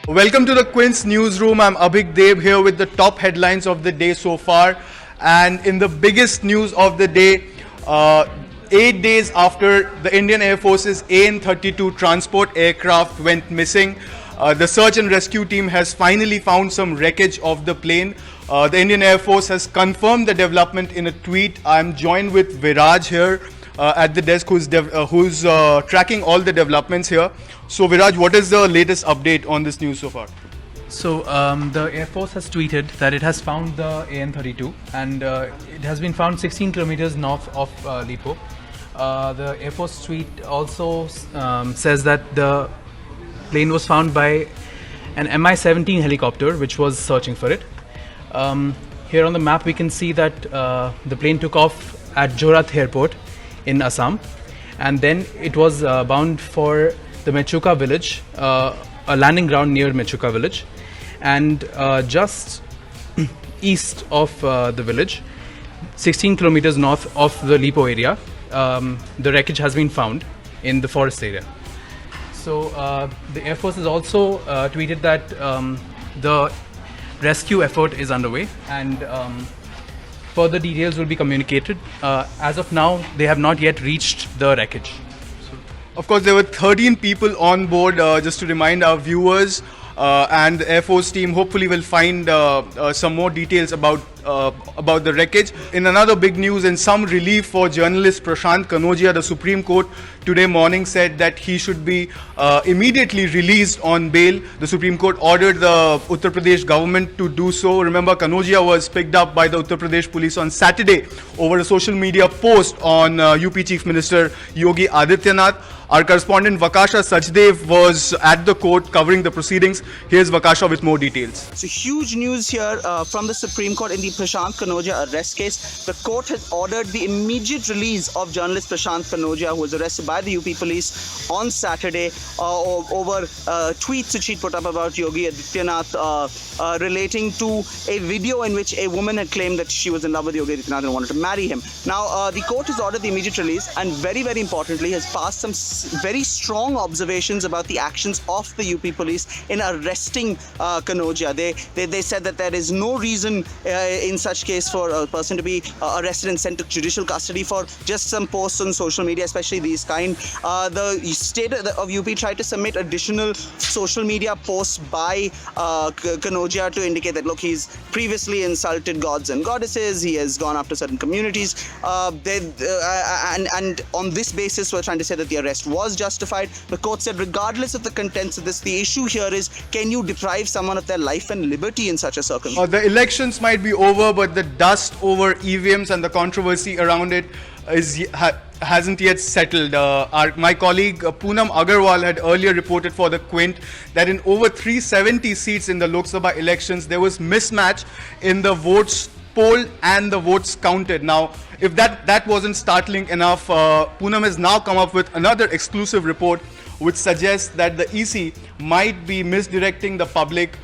Welcome to the Quince newsroom. I'm Abhik Deb here with the top headlines of the day so far. And in the biggest news of the day, 8 days after the Indian Air Force's AN-32 transport aircraft went missing, the search and rescue team has finally found some wreckage of the plane. The Indian Air Force has confirmed the development in a tweet. I'm joined with Viraj here at the desk who's tracking all the developments here. So Viraj, what is the latest update on this news so far? So the Air Force has tweeted that it has found the AN-32 and it has been found 16 kilometers north of Lippo. The Air Force tweet also says that the plane was found by an Mi-17 helicopter which was searching for it. Here on the map we can see that the plane took off at Jorhat Airport in Assam, and then it was bound for the Mechuka village, a landing ground near Mechuka village, and just east of the village, 16 kilometers north of the Lippo area, the wreckage has been found in the forest area. So the Air Force has also tweeted that the rescue effort is underway and further details will be communicated. As of now, they have not yet reached the wreckage. Of course, there were 13 people on board, just to remind our viewers, and the Air Force team hopefully will find some more details about the wreckage. In another big news and some relief for journalist Prashant Kanodia, the Supreme Court today morning said that he should be immediately released on bail. The Supreme Court ordered the Uttar Pradesh government to do so. Remember, Kanodia was picked up by the Uttar Pradesh police on Saturday over a social media post on UP Chief Minister Yogi Adityanath. Our correspondent Vakasha Sachdev was at the court covering the proceedings. Here's Vakasha with more details. So huge news here from the Supreme Court in the Prashant Kanodia arrest case. The court has ordered the immediate release of journalist Prashant Kanodia, who was arrested by the UP police on Saturday over tweets which he put up about Yogi Adityanath relating to a video in which a woman had claimed that she was in love with Yogi Adityanath and wanted to marry him. Now, the court has ordered the immediate release and very, very importantly has passed some very strong observations about the actions of the UP police in arresting Kanodia. They said that there is no reason in such case for a person to be arrested and sent to judicial custody for just some posts on social media, especially these kind. The state of UP tried to submit additional social media posts by Kanodia to indicate that, look, he's previously insulted gods and goddesses, he has gone after certain communities, and on this basis we're trying to say that the arrest was justified. The court said regardless of the contents of this, the issue here is, can you deprive someone of their life and liberty in such a circumstance? The elections might be over, but the dust over EVMs and the controversy around it hasn't yet settled. My colleague Poonam Agarwal had earlier reported for the Quint that in over 370 seats in the Lok Sabha elections, there was mismatch in the votes polled and the votes counted. Now, if that wasn't startling enough, Poonam has now come up with another exclusive report which suggests that the EC might be misdirecting the public.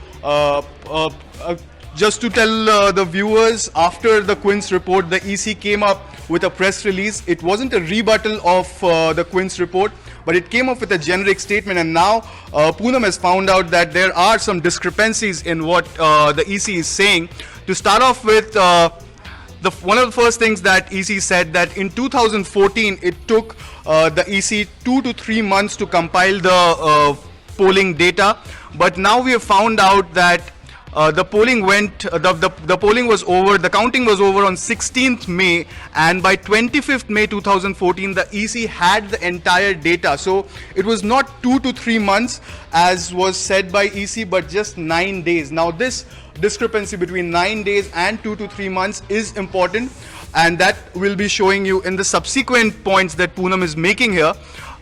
Just to tell the viewers, after the Quint's report, the EC came up with a press release. It wasn't a rebuttal of the Quint's report, but it came up with a generic statement, and now Poonam has found out that there are some discrepancies in what the EC is saying. To start off with, one of the first things that EC said that in 2014 it took the EC 2 to 3 months to compile the polling data, but now we have found out that the polling was over, the counting was over on 16th May, and by 25th May 2014 the EC had the entire data. So it was not 2 to 3 months as was said by EC, but just 9 days. Now this discrepancy between 9 days and 2 to 3 months is important, and that will be showing you in the subsequent points that Poonam is making here,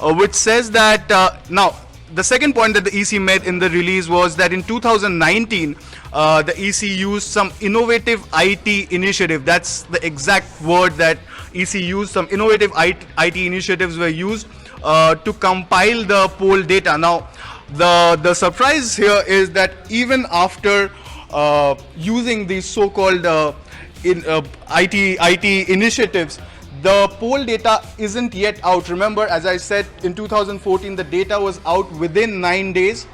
which says that now the second point that the EC made in the release was that in 2019 the EC used some innovative IT initiative. That's the exact word that EC used. Some innovative IT initiatives were used to compile the poll data. Now the surprise here is that even after using these so-called IT initiatives, the poll data isn't yet out. Remember, as I said, in 2014 the data was out within 9 days.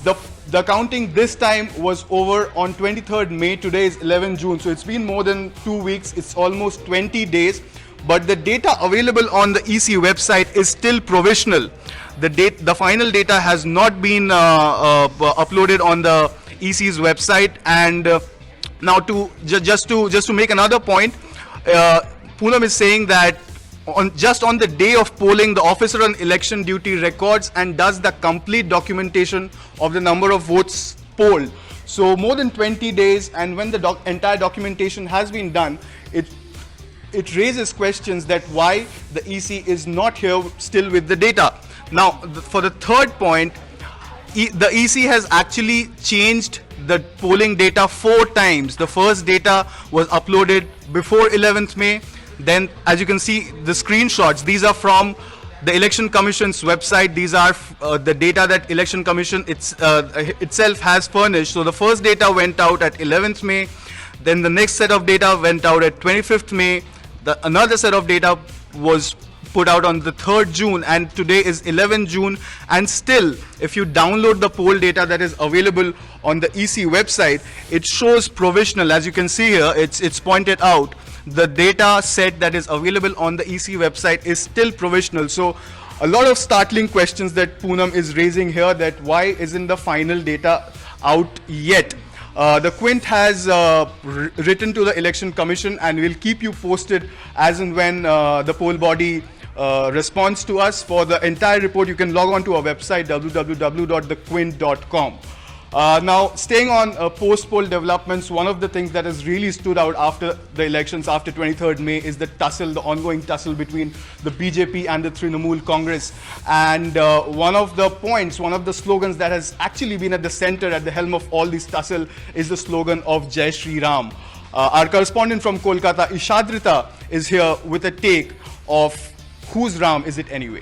The counting this time was over on 23rd May. Today is 11 June. So it's been more than 2 weeks. It's almost 20 days. But the data available on the EC website is still provisional. The final data has not been uploaded on the EC's website. And now just to make another point, Poonam is saying that just on the day of polling, the officer on election duty records and does the complete documentation of the number of votes polled. So more than 20 days, and when the entire documentation has been done, it raises questions that why the EC is not here still with the data. Now, for the third point, the EC has actually changed the polling data 4 times. The first data was uploaded before 11th May. Then, as you can see, the screenshots, these are from the Election Commission's website. These are the data that Election Commission itself has furnished. So the first data went out at 11th May. Then the next set of data went out at 25th May. Another set of data was put out on the 3rd June, and today is 11 June. And still, if you download the poll data that is available on the EC website, it shows provisional. As you can see here, it's pointed out. The data set that is available on the EC website is still provisional. So a lot of startling questions that Poonam is raising here, that why isn't the final data out yet? The Quint has written to the Election Commission, and we'll keep you posted as and when the poll body responds to us. For the entire report, you can log on to our website www.thequint.com. Now, staying on post-poll developments, one of the things that has really stood out after the elections, after 23rd May, is the ongoing tussle between the BJP and the Trinamool Congress. And one of the slogans that has actually been at the center, at the helm of all this tussle, is the slogan of Jai Shri Ram. Our correspondent from Kolkata, Ishadrita, is here with a take of whose Ram is it anyway?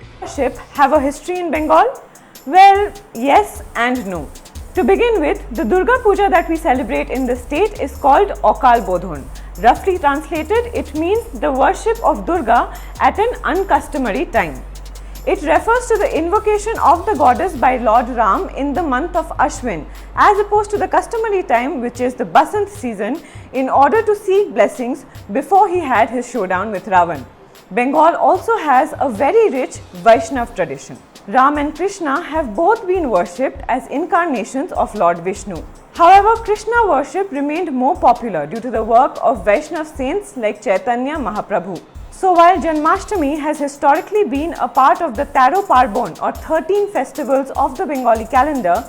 Have a history in Bengal? Well, yes and no. To begin with, the Durga Puja that we celebrate in the state is called Akal Bodhon. Roughly translated, it means the worship of Durga at an uncustomary time. It refers to the invocation of the goddess by Lord Ram in the month of Ashwin, as opposed to the customary time, which is the Basant season, in order to seek blessings before he had his showdown with Ravan. Bengal also has a very rich Vaishnav tradition. Ram and Krishna have both been worshipped as incarnations of Lord Vishnu. However, Krishna worship remained more popular due to the work of Vaishnav saints like Chaitanya Mahaprabhu. So while Janmashtami has historically been a part of the Taro Parbon or 13 festivals of the Bengali calendar,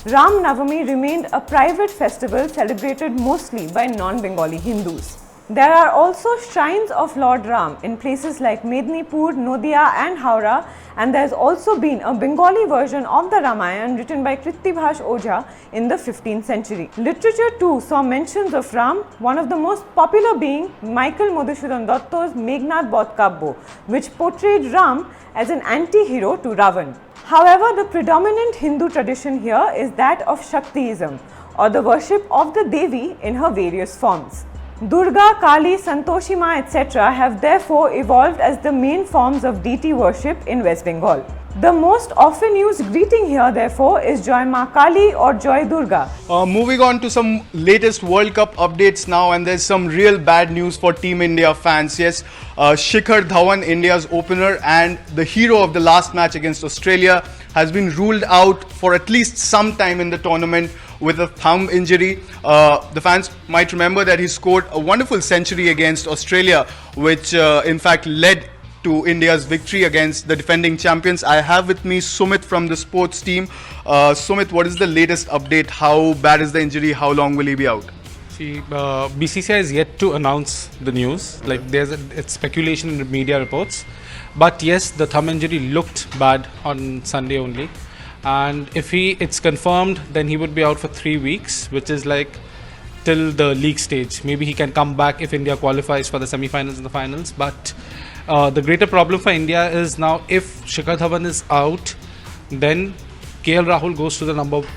Ram Navami remained a private festival celebrated mostly by non-Bengali Hindus. There are also shrines of Lord Ram in places like Mednipur, Nodia and Howrah, and there has also been a Bengali version of the Ramayana written by Kritibhash Ojha in the 15th century. Literature too saw mentions of Ram, one of the most popular being Michael Madhusudhan Datta's Meghnad Bodh Kabbo, which portrayed Ram as an anti-hero to Ravan. However, the predominant Hindu tradition here is that of Shaktiism, or the worship of the Devi in her various forms. Durga, Kali, Santoshi Ma, etc. have therefore evolved as the main forms of deity worship in West Bengal. The most often used greeting here therefore is Joy Ma Kali or Joy Durga. Moving on to some latest World Cup updates now, and there's some real bad news for Team India fans. Yes, Shikhar Dhawan, India's opener and the hero of the last match against Australia, has been ruled out for at least some time in the tournament with a thumb injury. The fans might remember that he scored a wonderful century against Australia, which in fact led to India's victory against the defending champions. I have with me Sumit from the sports team. Sumit, what is the latest update? How bad is the injury? How long will he be out? See, BCCI is yet to announce the news. Like it's speculation in the media reports. But yes, the thumb injury looked bad on Sunday only. And if it's confirmed, then he would be out for 3 weeks, which is like till the league stage. Maybe he can come back if India qualifies for the semi-finals and the finals. But the greater problem for India is now if Shikhar Dhawan is out, then KL Rahul goes to the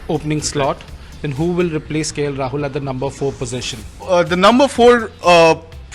opening slot. Then who will replace KL Rahul at the number 4 position? The number 4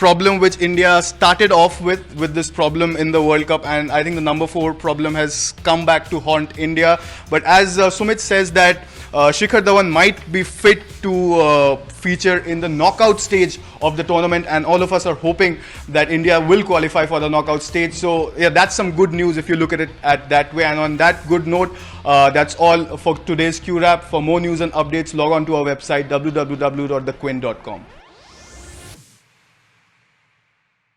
problem which India started off with this problem in the World Cup, and I think the number 4 problem has come back to haunt India. But as Sumit says that Shikhar Dhawan might be fit to feature in the knockout stage of the tournament, and all of us are hoping that India will qualify for the knockout stage. So yeah, that's some good news if you look at it at that way. And on that good note, that's all for today's QWrap. For more news and updates, log on to our website www.thequint.com.